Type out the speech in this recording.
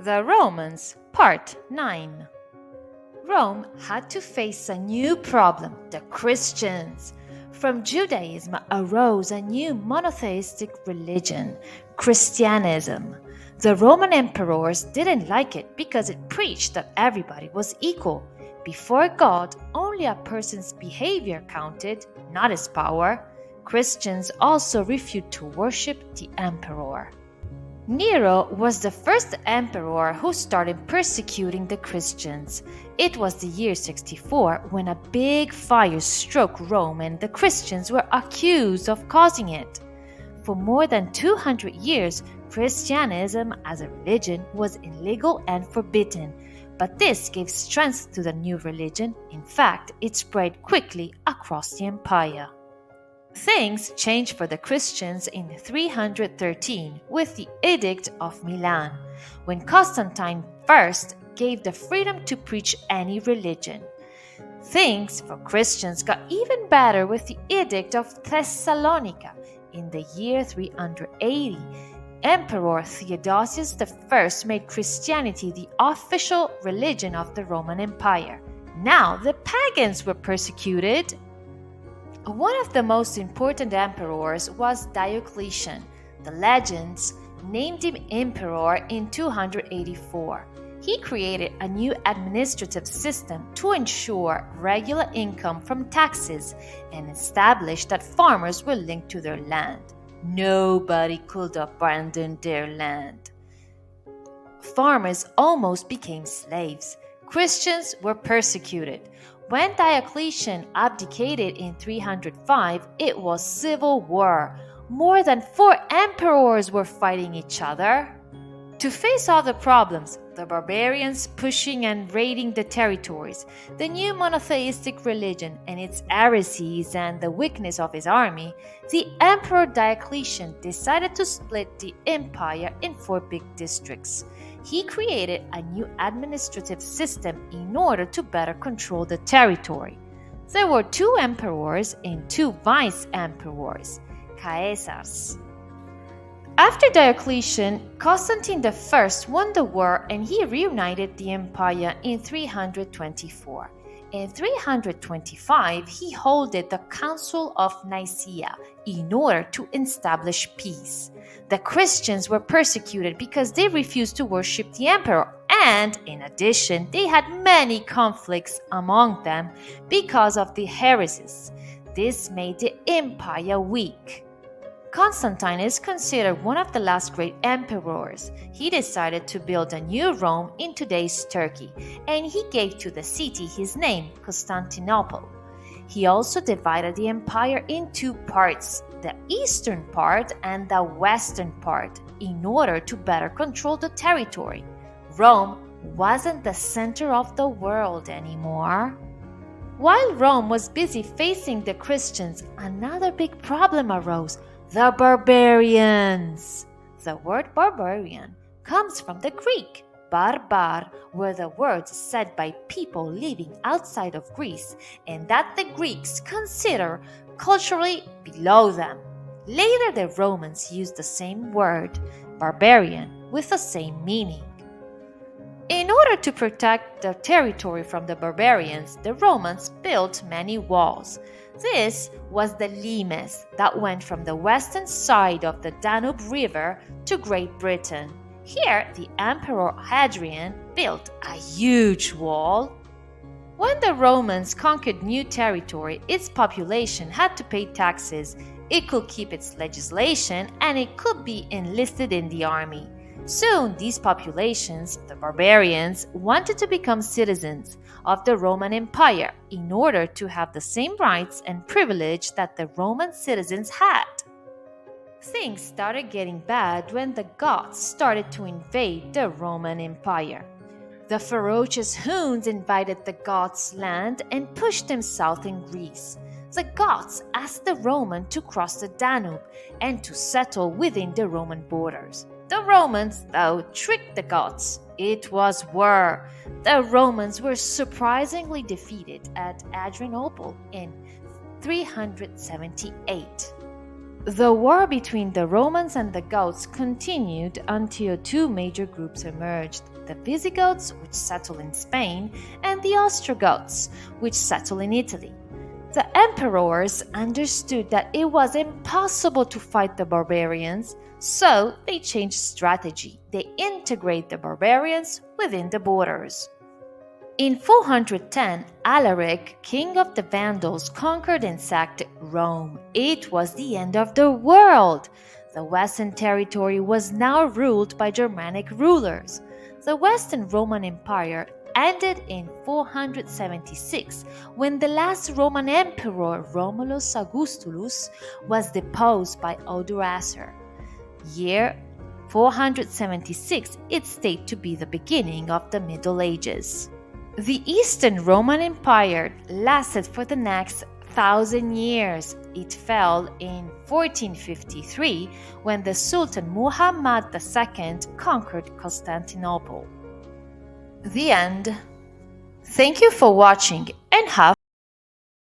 The Romans, Part 9. Rome had to face a new problem, the Christians. From Judaism arose a new monotheistic religion, Christianism. The Roman emperors didn't like it because it preached that everybody was equal. Before God, only a person's behavior counted, not his power. Christians also refused to worship the emperor. Nero was the first emperor who started persecuting the Christians. It was the year 64 when a big fire struck Rome and the Christians were accused of causing it. For more than 200 years, Christianism as a religion was illegal and forbidden. But this gave strength to the new religion. In fact, it spread quickly across the empire. Things changed for the Christians in 313 with the Edict of Milan, when Costantine first gave the freedom to preach any religion. Things for Christians got even better with the Edict of Thessalonica in the year 380. Emperor Theodosius I made Christianity the official religion of the Roman Empire. Now the pagans were persecuted. One of the most important emperors was Diocletian. The legends named him emperor in 284. He created a new administrative system to ensure regular income from taxes and established that farmers were linked to their land. Nobody could abandon their land. Farmers almost became slaves. Christians were persecuted. When Diocletian abdicated in 305, it was civil war. More than 4 emperors were fighting each other. To face all the problems, the barbarians pushing and raiding the territories, the new monotheistic religion and its heresies, and the weakness of his army, the Emperor Diocletian decided to split the empire in 4 big districts. He created a new administrative system in order to better control the territory. There were 2 emperors and 2 vice-emperors, Caesars. After Diocletian, Costantine I won the war and he reunited the empire in 324. In 325, he held the Council of Nicaea in order to establish peace. The Christians were persecuted because they refused to worship the emperor, and in addition, they had many conflicts among them because of the heresies. This made the empire weak. Constantine is considered one of the last great emperors. He decided to build a new Rome in today's Turkey, and he gave to the city his name, Constantinople. He also divided the empire in 2 parts, the eastern part and the western part, in order to better control the territory. Rome wasn't the center of the world anymore. While Rome was busy facing the Christians, another big problem arose: the barbarians. The word barbarian comes from the Greek barbar, were the words said by people living outside of Greece and that the Greeks consider culturally below them. Later, the Romans used the same word, barbarian, with the same meaning. In order to protect their territory from the barbarians, the Romans built many walls. This was the limes that went from the western side of the Danube River to Great Britain. Here, the Emperor Hadrian built a huge wall. When the Romans conquered new territory, its population had to pay taxes. It could keep its legislation and it could be enlisted in the army. Soon, these populations, the barbarians, wanted to become citizens of the Roman Empire in order to have the same rights and privilege that the Roman citizens had. Things started getting bad when the Goths started to invade the Roman Empire. The ferocious Huns invaded the Goths' land and pushed them south in Greece. The Goths asked the Romans to cross the Danube and to settle within the Roman borders. The Romans, though, tricked the Goths. It was war. The Romans were surprisingly defeated at Adrianople in 378. The war between the Romans and the Goths continued until two major groups emerged: the Visigoths, which settled in Spain, and the Ostrogoths, which settled in Italy. The emperors understood that it was impossible to fight the barbarians, so they changed strategy. They integrate the barbarians within the borders. In 410, Alaric, king of the Vandals, conquered and sacked Rome. It was the end of the world. The Western territory was now ruled by Germanic rulers. The Western Roman Empire ended in 476 when the last Roman emperor, Romulus Augustulus, was deposed by Odoacer. Year 476 is stated to be the beginning of the Middle Ages. The Eastern Roman Empire lasted for the next 1,000 years. It fell in 1453 when the Sultan Muhammad II conquered Constantinople. The end. Thank you for watching and have